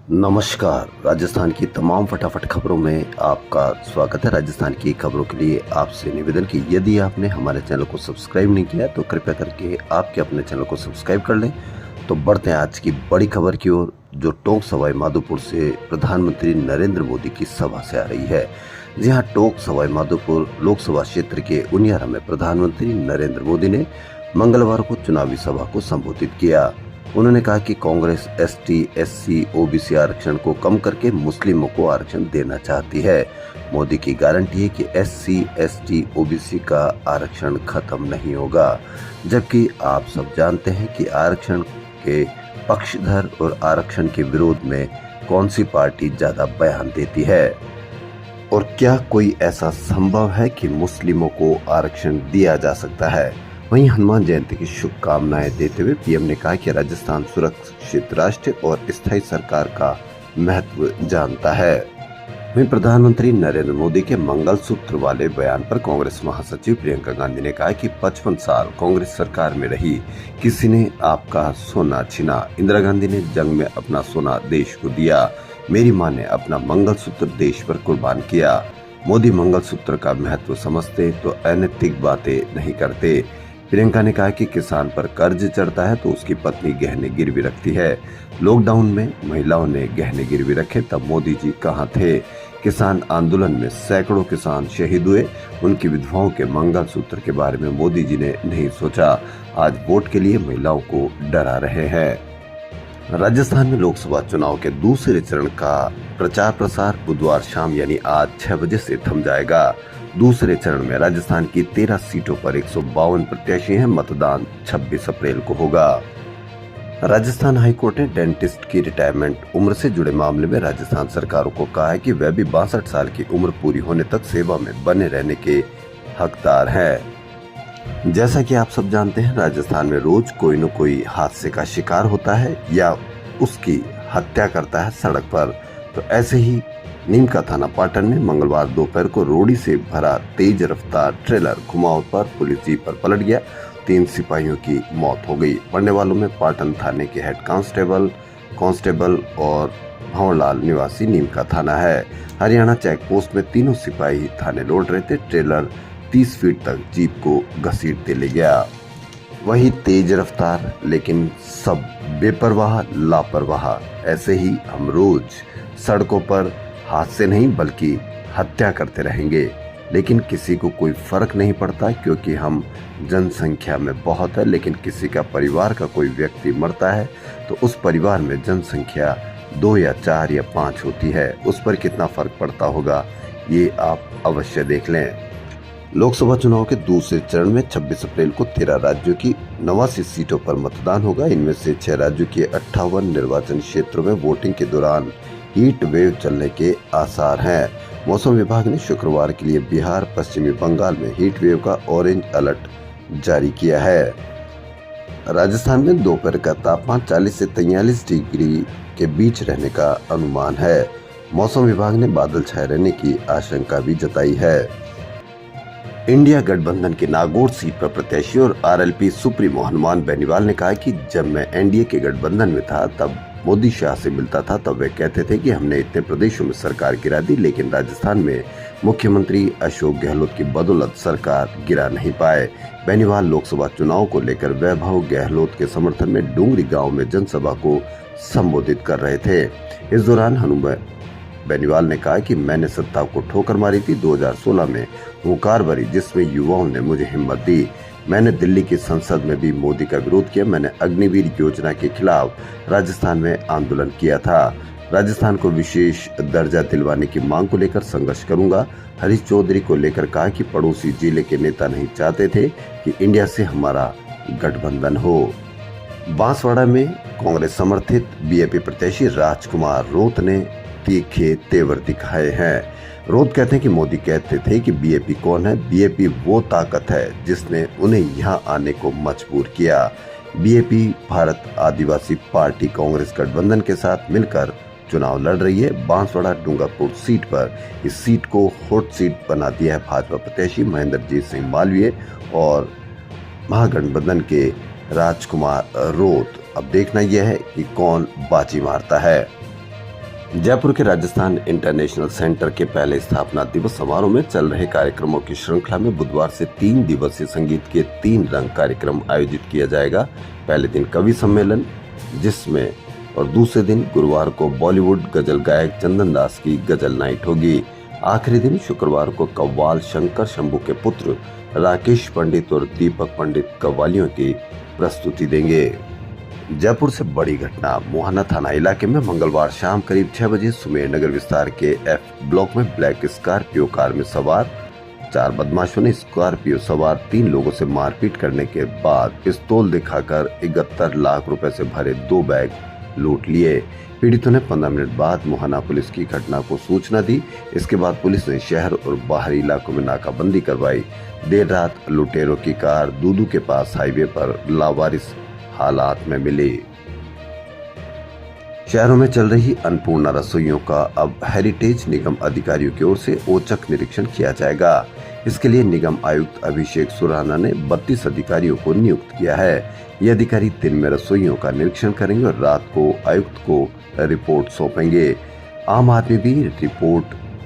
नमस्कार। राजस्थान की तमाम फटाफट खबरों में आपका स्वागत है। राजस्थान की खबरों के लिए आपसे निवेदन कि यदि आपने हमारे चैनल को सब्सक्राइब नहीं किया तो कृपया करके आपके अपने चैनल को सब्सक्राइब कर लें। तो बढ़ते हैं आज की बड़ी खबर की ओर, जो टोंक सवाई माधोपुर से प्रधानमंत्री नरेंद्र मोदी की सभा से आ रही है। जी हाँ, टोंक सवाई माधोपुर लोकसभा क्षेत्र के उनियारा में प्रधानमंत्री नरेंद्र मोदी ने मंगलवार को चुनावी सभा को संबोधित किया। उन्होंने कहा कि कांग्रेस एसटी, एससी, ओबीसी आरक्षण को कम करके मुस्लिमों को आरक्षण देना चाहती है। मोदी की गारंटी है कि एससी, एसटी, ओबीसी का आरक्षण खत्म नहीं होगा। जबकि आप सब जानते हैं कि आरक्षण के पक्षधर और आरक्षण के विरोध में कौन सी पार्टी ज्यादा बयान देती है, और क्या कोई ऐसा संभव है कि मुस्लिमों को आरक्षण दिया जा सकता है। वहीं हनुमान जयंती की शुभकामनाएं देते हुए पीएम ने कहा कि राजस्थान सुरक्षित राष्ट्र और स्थायी सरकार का महत्व जानता है। वहीं प्रधानमंत्री नरेंद्र मोदी के मंगलसूत्र वाले बयान पर कांग्रेस महासचिव प्रियंका गांधी ने कहा कि 55 साल कांग्रेस सरकार में रही, किसी ने आपका सोना छीना। इंदिरा गांधी ने जंग में अपना सोना देश को दिया। मेरी मां ने अपना मंगलसूत्र देश पर कुर्बान किया। मोदी मंगलसूत्र का महत्व समझते तो अनैतिक बातें नहीं करते। प्रियंका ने कहा कि किसान पर कर्ज चढ़ता है तो उसकी पत्नी गहने गिरवी रखती है। लॉकडाउन में महिलाओं ने गहने गिरवी रखे तब मोदी जी कहाँ थे। किसान आंदोलन में सैकड़ों किसान शहीद हुए, उनकी विधवाओं के मंगलसूत्र के बारे में मोदी जी ने नहीं सोचा। आज वोट के लिए महिलाओं को डरा रहे हैं। राजस्थान में लोकसभा चुनाव के दूसरे चरण का प्रचार प्रसार बुधवार शाम यानी आज 6 बजे से थम जाएगा। दूसरे चरण में राजस्थान की 13 सीटों पर 152 प्रत्याशी हैं। मतदान 26 अप्रैल को होगा। राजस्थान हाईकोर्ट ने डेंटिस्ट की रिटायरमेंट उम्र से जुड़े मामले में राजस्थान सरकारों को कहा है कि वह भी 62 साल की उम्र पूरी होने तक सेवा में बने रहने के हकदार हैं। जैसा कि आप सब जानते हैं, राजस्थान में रोज कोई न कोई हादसे का शिकार होता है या उसकी हत्या करता है सड़क पर। तो ऐसे ही नीमका थाना पाटन में मंगलवार दोपहर को रोड़ी से भरा तेज रफ्तार ट्रेलर घुमाव पर पुलिस जीप पर पलट गया। 3 सिपाहियों की मौत हो गई। मरने वालों में पाटन थाने के हेड कांस्टेबल और भंवरलाल निवासी नीमका थाना है। हरियाणा चेक पोस्ट में तीनों सिपाही थाने लौट रहे थे। ट्रेलर 30 फीट तक जीप को घसीटते ले गया। वही तेज रफ्तार, लेकिन सब बेपरवाह लापरवाह। ऐसे ही हम रोज सड़कों पर हादसे नहीं बल्कि हत्या करते रहेंगे, लेकिन किसी को कोई फर्क नहीं पड़ता क्योंकि हम जनसंख्या में बहुत है। लेकिन किसी का परिवार का कोई व्यक्ति मरता है तो उस परिवार में जनसंख्या 2 या 4 या 5 होती है। उस पर कितना फर्क पड़ता होगा, ये आप अवश्य देख लें। लोकसभा चुनाव के दूसरे चरण में 26 अप्रैल को 13 राज्यों की 89 सीटों पर मतदान होगा। इनमें से 6 राज्यों के 58 निर्वाचन क्षेत्रों में वोटिंग के दौरान हीट वेव चलने के आसार हैं। मौसम विभाग ने शुक्रवार के लिए बिहार, पश्चिमी बंगाल में हीट वेव का ऑरेंज अलर्ट जारी किया है। राजस्थान में दोपहर का तापमान 40 से 43 डिग्री के बीच रहने का अनुमान है। मौसम विभाग ने बादल छाए रहने की आशंका भी जताई है। इंडिया गठबंधन के नागौर सीट पर प्रत्याशी और आरएलपी सुप्रीमो हनुमान बेनीवाल ने कहा कि जब मैं एनडीए के गठबंधन में था तब मोदी शाह से मिलता था, तब वे कहते थे कि हमने इतने प्रदेशों में सरकार गिरा दी, लेकिन राजस्थान में मुख्यमंत्री अशोक गहलोत की बदौलत सरकार गिरा नहीं पाए। बेनीवाल लोकसभा चुनाव को लेकर वैभव गहलोत के समर्थन में डूंगरी गांव में जनसभा को संबोधित कर रहे थे। इस दौरान हनुमान बेनीवाल ने कहा कि मैंने सत्ता को ठोकर मारी थी। 2016 में हुंकार भरी जिसमें युवाओं ने मुझे हिम्मत दी। मैंने दिल्ली की संसद में भी मोदी का विरोध किया। मैंने अग्निवीर योजना के खिलाफ राजस्थान में आंदोलन किया था। राजस्थान को विशेष दर्जा दिलवाने की मांग को लेकर संघर्ष करूंगा। हरीश चौधरी को लेकर कहा कि पड़ोसी जिले के नेता नहीं चाहते थे कि इंडिया से हमारा गठबंधन हो। बांसवाड़ा में कांग्रेस समर्थित बीएपी प्रत्याशी राजकुमार रोत ने तीखे तेवर दिखाए हैं। रोत कहते हैं कि मोदी कहते थे कि बीएपी कौन है। बीएपी वो ताकत है जिसने उन्हें यहाँ आने को मजबूर किया। बीएपी भारत आदिवासी पार्टी कांग्रेस गठबंधन के साथ मिलकर चुनाव लड़ रही है। बांसवाड़ा डूंगरपुर सीट पर इस सीट को हॉट सीट बना दिया है भाजपा प्रत्याशी महेंद्रजीत सिंह मालवीय और महागठबंधन के राजकुमार रोत। अब देखना यह है कि कौन बाजी मारता है। जयपुर के राजस्थान इंटरनेशनल सेंटर के पहले स्थापना दिवस समारोह में चल रहे कार्यक्रमों की श्रृंखला में बुधवार से 3 दिवसीय संगीत के 3 रंग कार्यक्रम आयोजित किया जाएगा। पहले दिन कवि सम्मेलन जिसमें और दूसरे दिन गुरुवार को बॉलीवुड गजल गायक चंदन दास की गजल नाइट होगी। आखिरी दिन शुक्रवार को कव्वाल शंकर शंभू के पुत्र राकेश पंडित और दीपक पंडित कव्वालियों की प्रस्तुति देंगे। जयपुर से बड़ी घटना। मोहाना थाना इलाके में मंगलवार शाम करीब 6 बजे सुमेर नगर विस्तार के एफ ब्लॉक में ब्लैक स्कॉर्पियो कार में सवार 4 बदमाशों ने स्कॉर्पियो सवार 3 लोगों से मारपीट करने के बाद पिस्तौल दिखाकर 71 लाख रुपए से भरे 2 बैग लूट लिए। पीड़ितों ने 15 मिनट बाद मोहाना पुलिस की घटना को सूचना दी। इसके बाद पुलिस ने शहर और बाहरी इलाकों में नाकाबंदी करवाई। देर रात लुटेरों की कार दूदू के पास हाईवे पर लावारिस हालात में मिली। शहरों में चल रही अन्नपूर्णा रसोइयों का अब हेरिटेज निगम अधिकारियों की ओर से औचक निरीक्षण किया जाएगा। इसके लिए निगम आयुक्त अभिषेक सुराना ने 32 अधिकारियों को नियुक्त किया है। ये अधिकारी दिन में रसोइयों का निरीक्षण करेंगे और रात को आयुक्त को रिपोर्ट सौंपेंगे। आम आदमी भी रिपोर्ट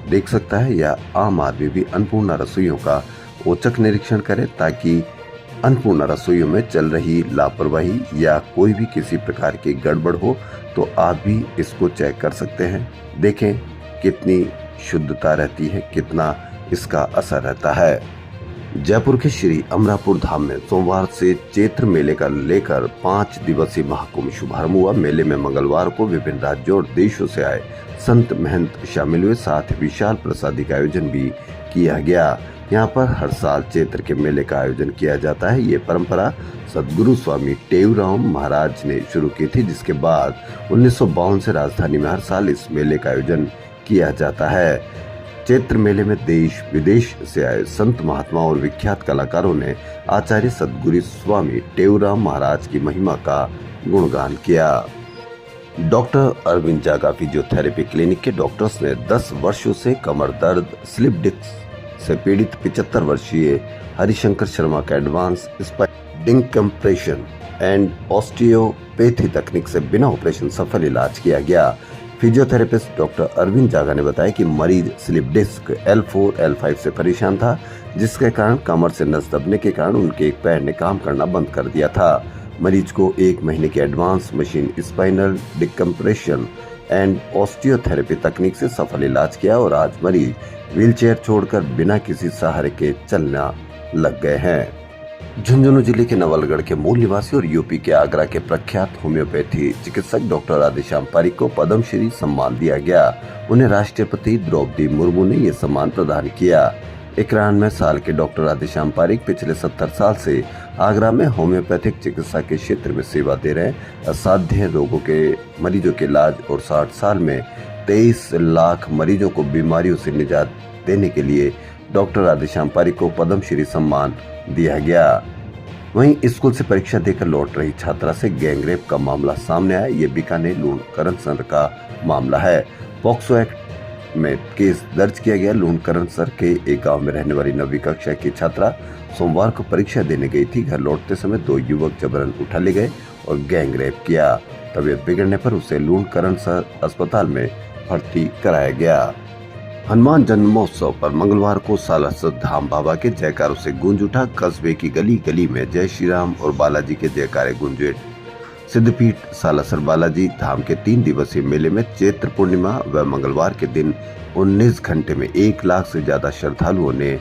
देख सकता है या आम आदमी भी अन्नपूर्णा रसोइयों का औचक निरीक्षण करे ताकि अन्नपूर्णा रसोइयों में चल रही लापरवाही या कोई भी किसी प्रकार की गड़बड़ हो तो आप भी इसको चेक कर सकते हैं। देखें कितनी शुद्धता रहती है, कितना इसका असर रहता है। जयपुर के श्री अमरापुर धाम में सोमवार से चैत्र मेले का लेकर 5 दिवसीय महाकुंभ शुभारंभ हुआ। मेले में मंगलवार को विभिन्न राज्यों और देशों से आए संत महंत शामिल हुए। साथ ही विशाल प्रसादी का आयोजन भी किया गया। यहाँ पर हर साल चैत्र के मेले का आयोजन किया जाता है। ये परंपरा सदगुरु स्वामी टेऊराम महाराज ने शुरू की थी, जिसके बाद 1952 से राजधानी में हर साल इस मेले का आयोजन किया जाता है। चैत्र मेले में देश विदेश से आए संत महात्माओं और विख्यात कलाकारों ने आचार्य सदगुरु स्वामी टेऊराम महाराज की महिमा का गुणगान किया। डॉक्टर अरविंद जागा फिजियोथेरेपी क्लिनिक के डॉक्टर्स ने 10 वर्षों से कमर दर्द, स्लिप डिस्क से पीड़ित 75 वर्षीय हरिशंकर शर्मा का advance spine decompression and osteopathy तकनीक से बिना ऑपरेशन सफल इलाज किया गया। फिजियोथेरेपिस्ट डॉक्टर अरविंद जागा ने बताया कि मरीज स्लिप डिस्क L4, L5 से परेशान था, जिसके कारण कमर से नस दबने के कारण उनके एक पैर ने काम करना बंद कर दिया था। मरीज को 1 महीने की advance machine spinal decompression and osteotherapy तकनीक से सफल इलाज किया और आज मरीज व्हीलचेयर छोड़कर बिना किसी सहारे के चलना लग गए हैं। झुंझुनू जिले के नवलगढ़ के मूल निवासी और यूपी के आगरा के प्रख्यात होम्योपैथी चिकित्सक डॉक्टर राधेश्याम पारिक को पद्मश्री सम्मान दिया गया। उन्हें राष्ट्रपति द्रौपदी मुर्मू ने यह सम्मान प्रदान किया। 91 साल के डॉक्टर राधेश्याम पारिक पिछले 70 साल से आगरा में होम्योपैथिक चिकित्सा के क्षेत्र में सेवा दे रहे हैं। असाध्य रोगों के मरीजों के इलाज और 60 साल में 23 लाख मरीजों को बीमारियों से निजात देने के लिए डॉक्टर राधेश्याम पारिक को पद्मश्री सम्मान दिया गया। वहीं स्कूल से परीक्षा देकर लौट रही छात्रा से गैंगरेप का मामला सामने आया। ये बीकानेर लूणकरणसर का मामला है। पॉक्सो एक्ट में केस दर्ज किया गया। लूणकरणसर के एक गांव में रहने वाली 9वीं कक्षा की छात्रा सोमवार को परीक्षा देने गई थी। घर लौटते समय 2 युवक जबरन उठा ले गए और गैंगरेप किया। तबीयत बिगड़ने पर उसे लूणकरणसर अस्पताल में भर्ती कराया गया। हनुमान जन्मोत्सव पर मंगलवार को सालासर धाम बाबा के जयकारों से गूंज उठा। कस्बे की गली गली में जय श्री राम और बालाजी के जयकारे गूंजे। सिद्धपीठ सालासर बालाजी धाम के 3 दिवसीय मेले में चैत्र पूर्णिमा व मंगलवार के दिन 19 घंटे में 1 लाख से ज्यादा श्रद्धालुओं ने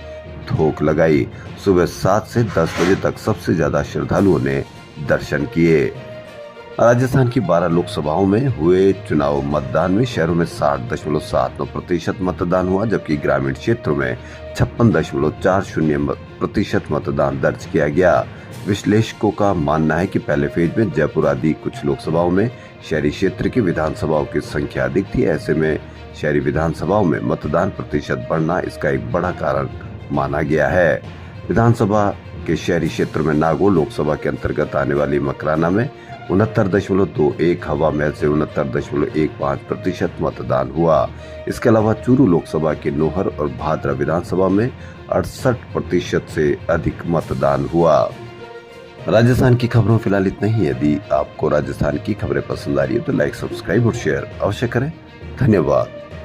धोख लगाई। सुबह 7 से 10 बजे तक सबसे ज्यादा श्रद्धालुओं ने दर्शन किए। राजस्थान की 12 लोकसभाओं में हुए चुनाव मतदान में शहरों में 60.79% मतदान हुआ, जबकि ग्रामीण क्षेत्रों में 56.40% मतदान दर्ज किया गया। विश्लेषकों का मानना है कि पहले फेज में जयपुर आदि कुछ लोकसभाओं में शहरी क्षेत्र की विधानसभाओं की संख्या अधिक थी। ऐसे में शहरी विधानसभाओं में मतदान प्रतिशत बढ़ना इसका एक बड़ा कारण माना गया है। विधानसभा के शहरी क्षेत्र में नागौर लोकसभा के अंतर्गत आने वाली मकराना में 69.21, हवा महल से 69.15% मतदान हुआ। इसके अलावा चूरू लोकसभा के नोहर और भादरा विधानसभा में 68% से अधिक मतदान हुआ। राजस्थान की खबरों फिलहाल इतना ही। यदि आपको राजस्थान की खबरें पसंद आ रही है तो लाइक, सब्सक्राइब और शेयर अवश्य करें। धन्यवाद।